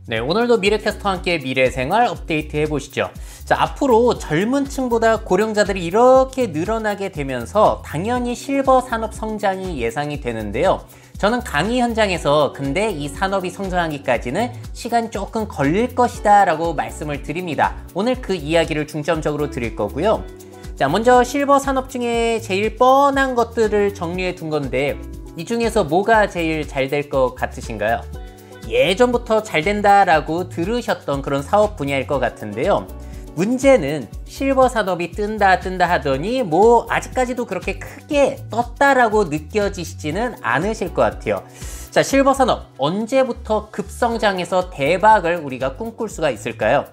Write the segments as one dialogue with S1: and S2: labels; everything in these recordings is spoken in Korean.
S1: 네, 오늘도 미래캐스터와 함께 미래생활 업데이트 해보시죠. 자, 앞으로 젊은 층보다 고령자들이 이렇게 늘어나게 되면서 당연히 실버 산업 성장이 예상이 되는데요. 저는 강의 현장에서 근데 이 산업이 성장하기까지는 시간이 조금 걸릴 것이다 라고 말씀을 드립니다. 오늘 그 이야기를 중점적으로 드릴 거고요. 자, 먼저 실버 산업 중에 제일 뻔한 것들을 정리해 둔 건데 이 중에서 뭐가 제일 잘 될 것 같으신가요? 예전부터 잘 된다라고 들으셨던 그런 사업 분야일 것 같은데요. 문제는 실버 산업이 뜬다 하더니 뭐 아직까지도 그렇게 크게 떴다라고 느껴지시지는 않으실 것 같아요. 자, 실버 산업 언제부터 급성장해서 대박을 우리가 꿈꿀 수가 있을까요?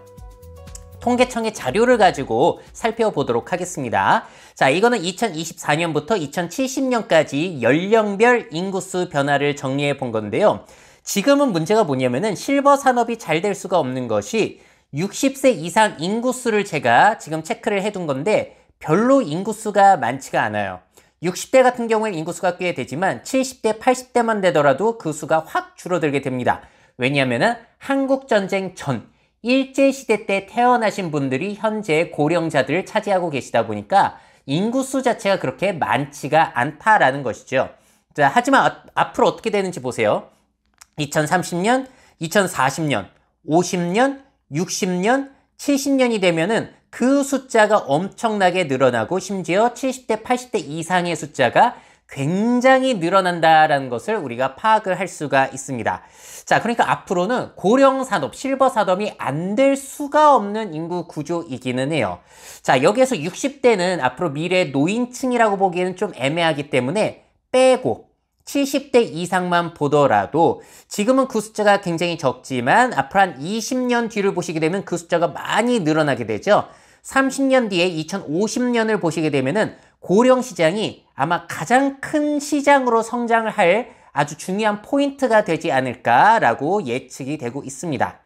S1: 통계청의 자료를 가지고 살펴보도록 하겠습니다. 자, 이거는 2024년부터 2070년까지 연령별 인구수 변화를 정리해 본 건데요. 지금은 문제가 뭐냐면은 실버 산업이 잘 될 수가 없는 것이 60세 이상 인구수를 제가 지금 체크를 해둔 건데 별로 인구수가 많지가 않아요. 60대 같은 경우에는 인구수가 꽤 되지만 70대, 80대만 되더라도 그 수가 확 줄어들게 됩니다. 왜냐하면은 한국전쟁 전 일제시대 때 태어나신 분들이 현재 고령자들을 차지하고 계시다 보니까 인구수 자체가 그렇게 많지가 않다라는 것이죠. 자, 하지만 앞으로 어떻게 되는지 보세요. 2030년, 2040년, 50년, 60년, 70년이 되면은 그 숫자가 엄청나게 늘어나고 심지어 70대, 80대 이상의 숫자가 굉장히 늘어난다라는 것을 우리가 파악을 할 수가 있습니다. 자, 그러니까 앞으로는 고령 산업, 실버 산업이 안 될 수가 없는 인구 구조이기는 해요. 자, 여기에서 60대는 앞으로 미래 노인층이라고 보기에는 좀 애매하기 때문에 빼고 70대 이상만 보더라도 지금은 그 숫자가 굉장히 적지만 앞으로 한 20년 뒤를 보시게 되면 그 숫자가 많이 늘어나게 되죠. 30년 뒤에 2050년을 보시게 되면은 고령 시장이 아마 가장 큰 시장으로 성장을 할 아주 중요한 포인트가 되지 않을까라고 예측이 되고 있습니다.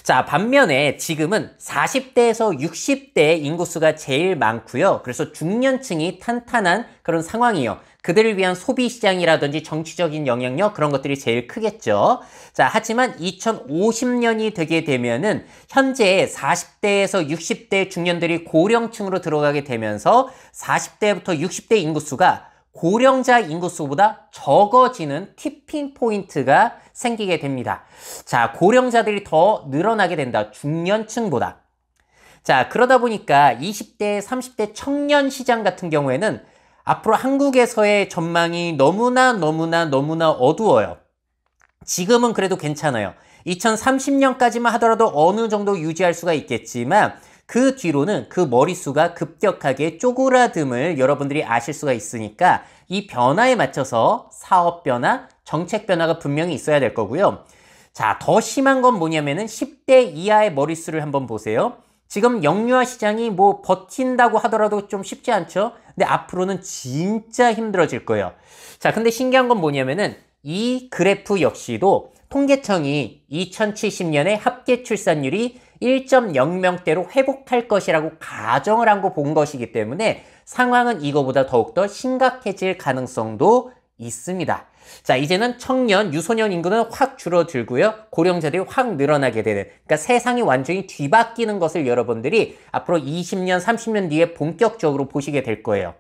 S1: 자, 반면에 지금은 40대에서 60대 인구수가 제일 많고요. 그래서 중년층이 탄탄한 그런 상황이에요. 그들을 위한 소비 시장이라든지 정치적인 영향력 그런 것들이 제일 크겠죠. 자, 하지만 2050년이 되게 되면은 현재 40대에서 60대 중년들이 고령층으로 들어가게 되면서 40대부터 60대 인구수가 고령자 인구수보다 적어지는 티핑 포인트가 생기게 됩니다. 자, 고령자들이 더 늘어나게 된다. 중년층보다. 자, 그러다 보니까 20대, 30대 청년 시장 같은 경우에는 앞으로 한국에서의 전망이 너무나 어두워요. 지금은 그래도 괜찮아요. 2030년까지만 하더라도 어느 정도 유지할 수가 있겠지만 그 뒤로는 그 머릿수가 급격하게 쪼그라듦을 여러분들이 아실 수가 있으니까 이 변화에 맞춰서 사업 변화, 정책 변화가 분명히 있어야 될 거고요. 자, 더 심한 건 뭐냐면은 10대 이하의 머릿수를 한번 보세요. 지금 영유아 시장이 뭐 버틴다고 하더라도 좀 쉽지 않죠? 근데 앞으로는 진짜 힘들어질 거예요. 자, 근데 신기한 건 뭐냐면은 이 그래프 역시도 통계청이 2070년에 합계 출산율이 1.0명대로 회복할 것이라고 가정을 하고 본 것이기 때문에 상황은 이거보다 더욱더 심각해질 가능성도 있습니다. 자, 이제는 청년, 유소년 인구는 확 줄어들고요. 고령자들이 확 늘어나게 되는, 그러니까 세상이 완전히 뒤바뀌는 것을 여러분들이 앞으로 20년, 30년 뒤에 본격적으로 보시게 될 거예요.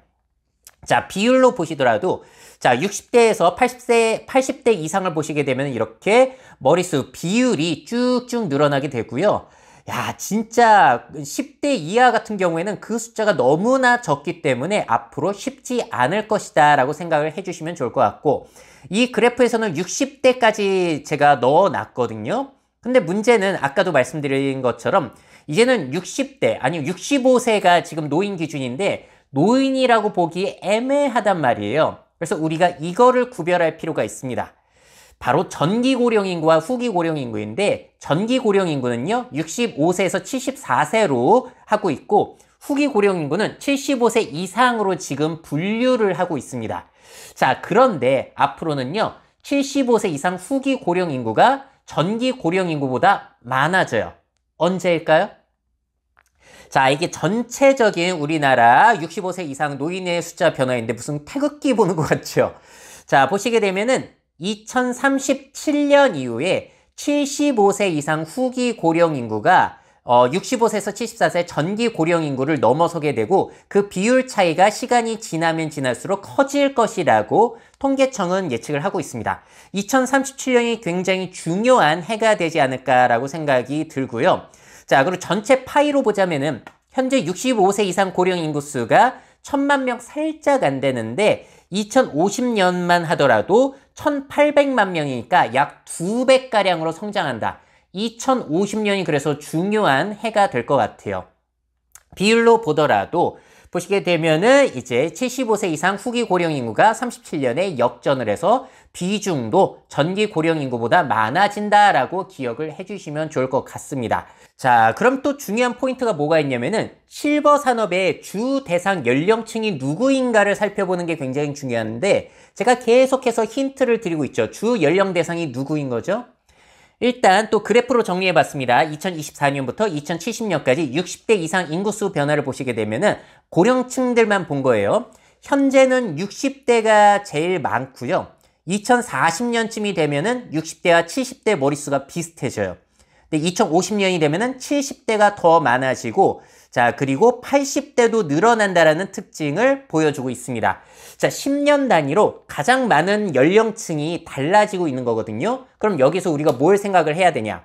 S1: 자, 비율로 보시더라도 자, 60대에서 80대 이상을 보시게 되면 이렇게 머릿수 비율이 쭉쭉 늘어나게 되고요. 야, 진짜 10대 이하 같은 경우에는 그 숫자가 너무나 적기 때문에 앞으로 쉽지 않을 것이다 라고 생각을 해주시면 좋을 것 같고, 이 그래프에서는 60대까지 제가 넣어놨거든요. 근데 문제는 아까도 말씀드린 것처럼 이제는 60대, 아니 65세가 지금 노인 기준인데 노인이라고 보기 애매하단 말이에요. 그래서 우리가 이거를 구별할 필요가 있습니다. 바로 전기 고령 인구와 후기 고령 인구인데 전기 고령 인구는요 65세에서 74세로 하고 있고 후기 고령 인구는 75세 이상으로 지금 분류를 하고 있습니다. 자, 그런데 앞으로는요 75세 이상 후기 고령 인구가 전기 고령 인구보다 많아져요. 언제일까요? 자, 이게 전체적인 우리나라 65세 이상 노인의 숫자 변화인데 무슨 태극기 보는 것 같죠? 자, 보시게 되면은 2037년 이후에 75세 이상 후기 고령 인구가 65세에서 74세 전기 고령 인구를 넘어서게 되고 그 비율 차이가 시간이 지나면 지날수록 커질 것이라고 통계청은 예측을 하고 있습니다. 2037년이 굉장히 중요한 해가 되지 않을까라고 생각이 들고요. 자, 그리고 전체 파이로 보자면은 현재 65세 이상 고령 인구 수가 1000만 명 살짝 안 되는데 2050년만 하더라도 1800만 명이니까 약 2배가량으로 성장한다. 2050년이 그래서 중요한 해가 될 것 같아요. 비율로 보더라도 보시게 되면은 이제 75세 이상 후기 고령 인구가 37년에 역전을 해서 비중도 전기 고령 인구보다 많아진다라고 기억을 해주시면 좋을 것 같습니다. 자, 그럼 또 중요한 포인트가 뭐가 있냐면은 실버 산업의 주 대상 연령층이 누구인가를 살펴보는 게 굉장히 중요한데 제가 계속해서 힌트를 드리고 있죠. 주 연령 대상이 누구인 거죠? 일단 또 그래프로 정리해 봤습니다. 2024년부터 2070년까지 60대 이상 인구수 변화를 보시게 되면은 고령층들만 본 거예요. 현재는 60대가 제일 많고요. 2040년쯤이 되면은 60대와 70대 머릿수가 비슷해져요. 근데 2050년이 되면은 70대가 더 많아지고 자, 그리고 80대도 늘어난다라는 특징을 보여주고 있습니다. 자, 10년 단위로 가장 많은 연령층이 달라지고 있는 거거든요. 그럼 여기서 우리가 뭘 생각을 해야 되냐?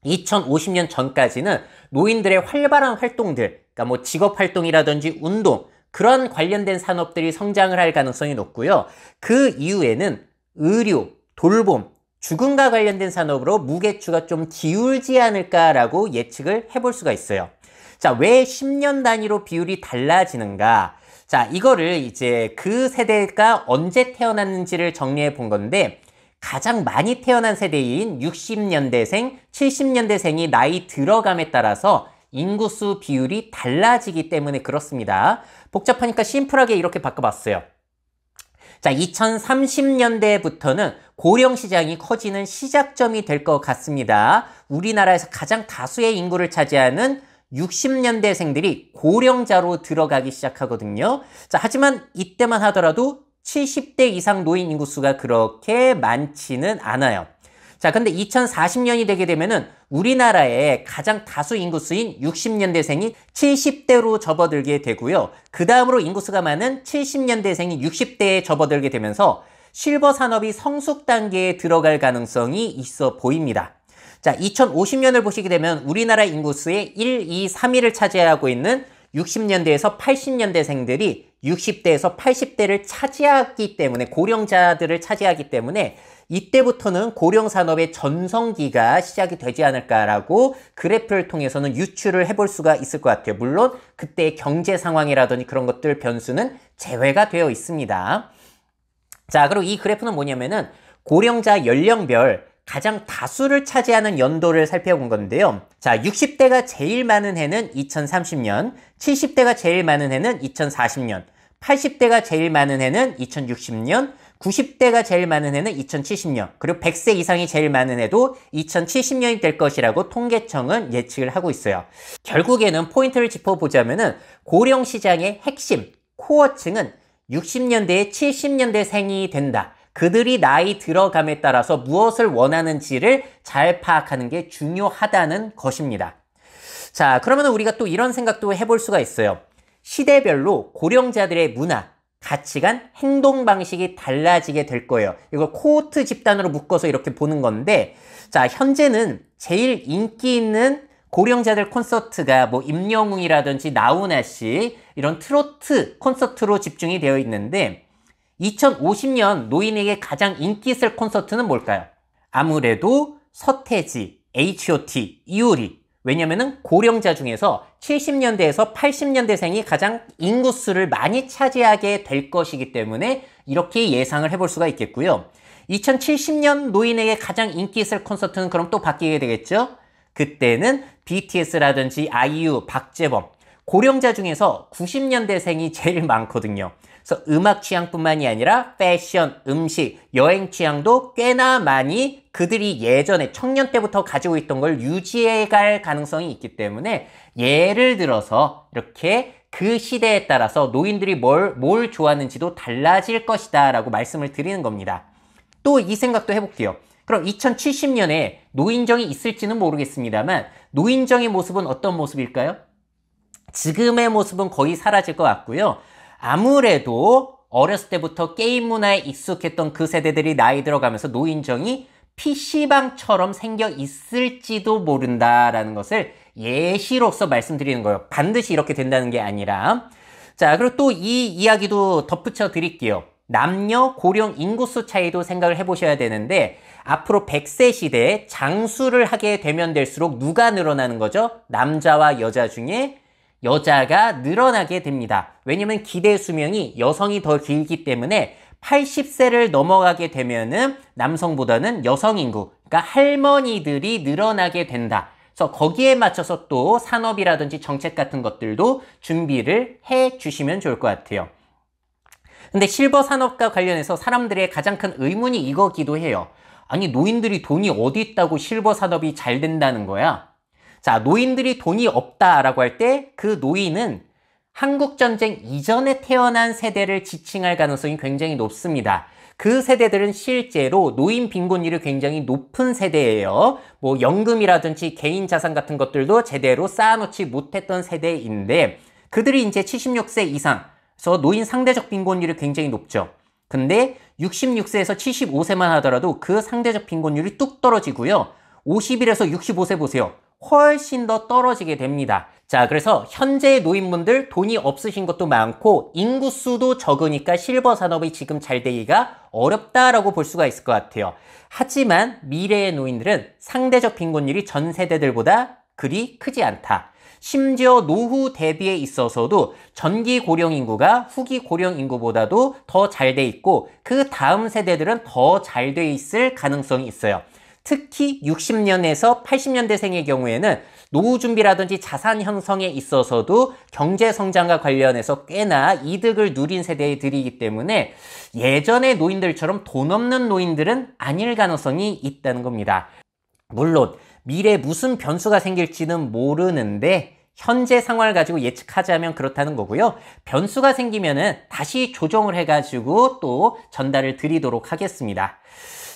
S1: 2050년 전까지는 노인들의 활발한 활동들, 그러니까 뭐 직업 활동이라든지 운동, 그런 관련된 산업들이 성장을 할 가능성이 높고요. 그 이후에는 의료, 돌봄, 죽음과 관련된 산업으로 무게추가 좀 기울지 않을까라고 예측을 해볼 수가 있어요. 자, 왜 10년 단위로 비율이 달라지는가? 자, 이거를 이제 그 세대가 언제 태어났는지를 정리해 본 건데 가장 많이 태어난 세대인 60년대생, 70년대생이 나이 들어감에 따라서 인구수 비율이 달라지기 때문에 그렇습니다. 복잡하니까 심플하게 이렇게 바꿔봤어요. 자, 2030년대부터는 고령 시장이 커지는 시작점이 될 것 같습니다. 우리나라에서 가장 다수의 인구를 차지하는 60년대생들이 고령자로 들어가기 시작하거든요. 자, 하지만 이때만 하더라도 70대 이상 노인 인구수가 그렇게 많지는 않아요. 자, 근데 2040년이 되게 되면은 우리나라의 가장 다수 인구수인 60년대생이 70대로 접어들게 되고요. 그 다음으로 인구수가 많은 70년대생이 60대에 접어들게 되면서 실버 산업이 성숙 단계에 들어갈 가능성이 있어 보입니다. 자, 2050년을 보시게 되면 우리나라 인구수의 1, 2, 3위를 차지하고 있는 60년대에서 80년대생들이 60대에서 80대를 차지하기 때문에 고령자들을 차지하기 때문에 이때부터는 고령산업의 전성기가 시작이 되지 않을까라고 그래프를 통해서는 유추를 해볼 수가 있을 것 같아요. 물론 그때의 경제 상황이라든지 그런 것들 변수는 제외가 되어 있습니다. 자, 그리고 이 그래프는 뭐냐면은 고령자 연령별 가장 다수를 차지하는 연도를 살펴본 건데요. 자, 60대가 제일 많은 해는 2030년, 70대가 제일 많은 해는 2040년, 80대가 제일 많은 해는 2060년, 90대가 제일 많은 해는 2070년, 그리고 100세 이상이 제일 많은 해도 2070년이 될 것이라고 통계청은 예측을 하고 있어요. 결국에는 포인트를 짚어보자면은 고령 시장의 핵심, 코어층은 60년대에 70년대생이 된다. 그들이 나이 들어감에 따라서 무엇을 원하는지를 잘 파악하는 게 중요하다는 것입니다. 자, 그러면 우리가 또 이런 생각도 해볼 수가 있어요. 시대별로 고령자들의 문화, 가치관, 행동 방식이 달라지게 될 거예요. 이걸 코호트 집단으로 묶어서 이렇게 보는 건데, 자, 현재는 제일 인기 있는 고령자들 콘서트가 뭐 임영웅이라든지 나훈아 씨 이런 트로트 콘서트로 집중이 되어 있는데 2050년 노인에게 가장 인기 있을 콘서트는 뭘까요? 아무래도 서태지, H.O.T, 이효리. 왜냐면은 고령자 중에서 70년대에서 80년대생이 가장 인구수를 많이 차지하게 될 것이기 때문에 이렇게 예상을 해볼 수가 있겠고요. 2070년 노인에게 가장 인기 있을 콘서트는 그럼 또 바뀌게 되겠죠? 그때는 BTS라든지 아이유, 박재범. 고령자 중에서 90년대생이 제일 많거든요. 그래서 음악 취향뿐만이 아니라 패션, 음식, 여행 취향도 꽤나 많이 그들이 예전에 청년 때부터 가지고 있던 걸 유지해 갈 가능성이 있기 때문에 예를 들어서 이렇게 그 시대에 따라서 노인들이 뭘 좋아하는지도 달라질 것이다 라고 말씀을 드리는 겁니다. 또 이 생각도 해볼게요. 그럼 2070년에 노인정이 있을지는 모르겠습니다만 노인정의 모습은 어떤 모습일까요? 지금의 모습은 거의 사라질 것 같고요. 아무래도 어렸을 때부터 게임 문화에 익숙했던 그 세대들이 나이 들어가면서 노인정이 PC방처럼 생겨 있을지도 모른다라는 것을 예시로서 말씀드리는 거예요. 반드시 이렇게 된다는 게 아니라. 자, 그리고 또 이 이야기도 덧붙여 드릴게요. 남녀 고령 인구수 차이도 생각을 해보셔야 되는데 앞으로 100세 시대에 장수를 하게 되면 될수록 누가 늘어나는 거죠? 남자와 여자 중에 여자가 늘어나게 됩니다. 왜냐면 기대 수명이 여성이 더 길기 때문에 80세를 넘어가게 되면은 남성보다는 여성 인구, 그러니까 할머니들이 늘어나게 된다. 그래서 거기에 맞춰서 또 산업이라든지 정책 같은 것들도 준비를 해 주시면 좋을 것 같아요. 근데 실버 산업과 관련해서 사람들의 가장 큰 의문이 이거기도 해요. 아니, 노인들이 돈이 어디 있다고 실버 산업이 잘 된다는 거야? 자, 노인들이 돈이 없다라고 할 때 그 노인은 한국전쟁 이전에 태어난 세대를 지칭할 가능성이 굉장히 높습니다. 그 세대들은 실제로 노인 빈곤율이 굉장히 높은 세대예요. 뭐 연금이라든지 개인 자산 같은 것들도 제대로 쌓아놓지 못했던 세대인데 그들이 이제 76세 이상, 그래서 노인 상대적 빈곤율이 굉장히 높죠. 근데 66세에서 75세만 하더라도 그 상대적 빈곤율이 뚝 떨어지고요. 50일에서 65세 보세요. 훨씬 더 떨어지게 됩니다. 자, 그래서 현재 노인분들 돈이 없으신 것도 많고 인구수도 적으니까 실버 산업이 지금 잘 되기가 어렵다라고 볼 수가 있을 것 같아요. 하지만 미래의 노인들은 상대적 빈곤율이 전 세대들보다 그리 크지 않다. 심지어 노후 대비에 있어서도 전기 고령 인구가 후기 고령 인구보다도 더 잘 돼 있고 그 다음 세대들은 더 잘 돼 있을 가능성이 있어요. 특히 60년에서 80년대생의 경우에는 노후 준비라든지 자산 형성에 있어서도 경제 성장과 관련해서 꽤나 이득을 누린 세대들이기 때문에 예전의 노인들처럼 돈 없는 노인들은 아닐 가능성이 있다는 겁니다. 물론 미래에 무슨 변수가 생길지는 모르는데 현재 상황을 가지고 예측하자면 그렇다는 거고요. 변수가 생기면은 다시 조정을 해가지고 또 전달을 드리도록 하겠습니다.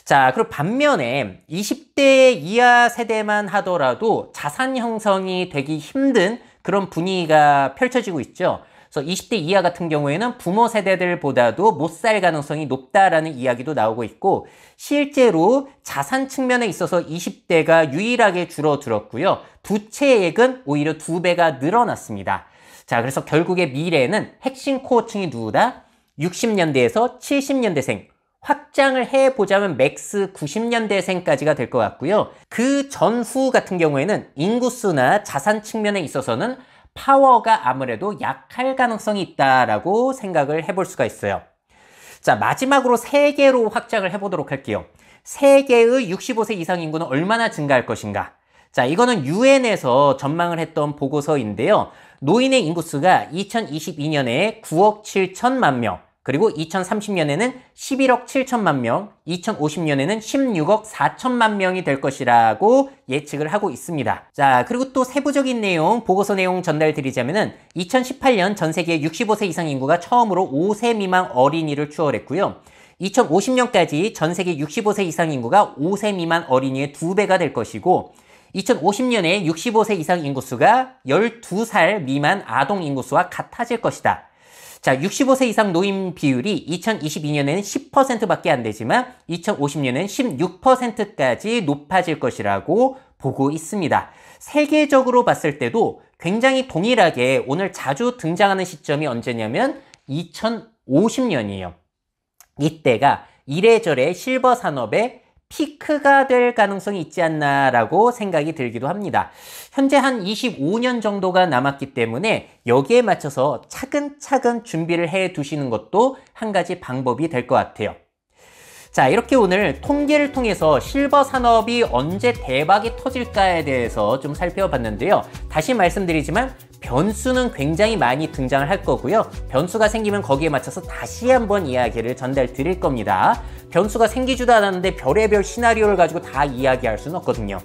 S1: 자, 그리고 반면에 20대 이하 세대만 하더라도 자산 형성이 되기 힘든 그런 분위기가 펼쳐지고 있죠. 그래서 20대 이하 같은 경우에는 부모 세대들보다도 못 살 가능성이 높다라는 이야기도 나오고 있고 실제로 자산 측면에 있어서 20대가 유일하게 줄어들었고요. 부채액은 오히려 2배가 늘어났습니다. 자, 그래서 결국에 미래에는 핵심 코어층이 누구다? 60년대에서 70년대생. 확장을 해보자면 맥스 90년대생까지가 될 것 같고요. 그 전후 같은 경우에는 인구수나 자산 측면에 있어서는 파워가 아무래도 약할 가능성이 있다라고 생각을 해볼 수가 있어요. 자, 마지막으로 세계로 확장을 해보도록 할게요. 세계의 65세 이상 인구는 얼마나 증가할 것인가? 자, 이거는 유엔에서 전망을 했던 보고서인데요. 노인의 인구수가 2022년에 9억 7천만 명, 그리고 2030년에는 11억 7천만 명, 2050년에는 16억 4천만 명이 될 것이라고 예측을 하고 있습니다. 자, 그리고 또 세부적인 내용, 보고서 내용 전달드리자면은 2018년 전 세계 65세 이상 인구가 처음으로 5세 미만 어린이를 추월했고요. 2050년까지 전 세계 65세 이상 인구가 5세 미만 어린이의 2배가 될 것이고 2050년에 65세 이상 인구수가 12살 미만 아동 인구수와 같아질 것이다. 자, 65세 이상 노인 비율이 2022년에는 10%밖에 안 되지만 2050년에는 16%까지 높아질 것이라고 보고 있습니다. 세계적으로 봤을 때도 굉장히 동일하게 오늘 자주 등장하는 시점이 언제냐면 2050년이에요. 이때가 이래저래 실버 산업의 피크가 될 가능성이 있지 않나라고 생각이 들기도 합니다. 현재 한 25년 정도가 남았기 때문에 여기에 맞춰서 차근차근 준비를 해 두시는 것도 한 가지 방법이 될 것 같아요. 자, 이렇게 오늘 통계를 통해서 실버 산업이 언제 대박이 터질까에 대해서 좀 살펴봤는데요. 다시 말씀드리지만 변수는 굉장히 많이 등장을 할 거고요. 변수가 생기면 거기에 맞춰서 다시 한번 이야기를 전달 드릴 겁니다. 변수가 생기지도 않았는데 별의별 시나리오를 가지고 다 이야기할 수는 없거든요.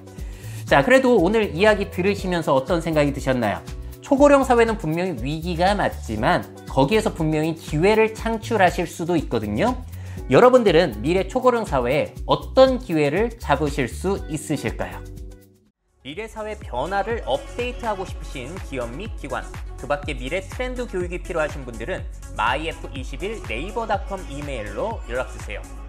S1: 자, 그래도 오늘 이야기 들으시면서 어떤 생각이 드셨나요? 초고령 사회는 분명히 위기가 맞지만 거기에서 분명히 기회를 창출하실 수도 있거든요. 여러분들은 미래 초고령 사회에 어떤 기회를 잡으실 수 있으실까요? 미래 사회 변화를 업데이트하고 싶으신 기업 및 기관, 그 밖에 미래 트렌드 교육이 필요하신 분들은 myf21 네이버닷컴 이메일로 연락주세요.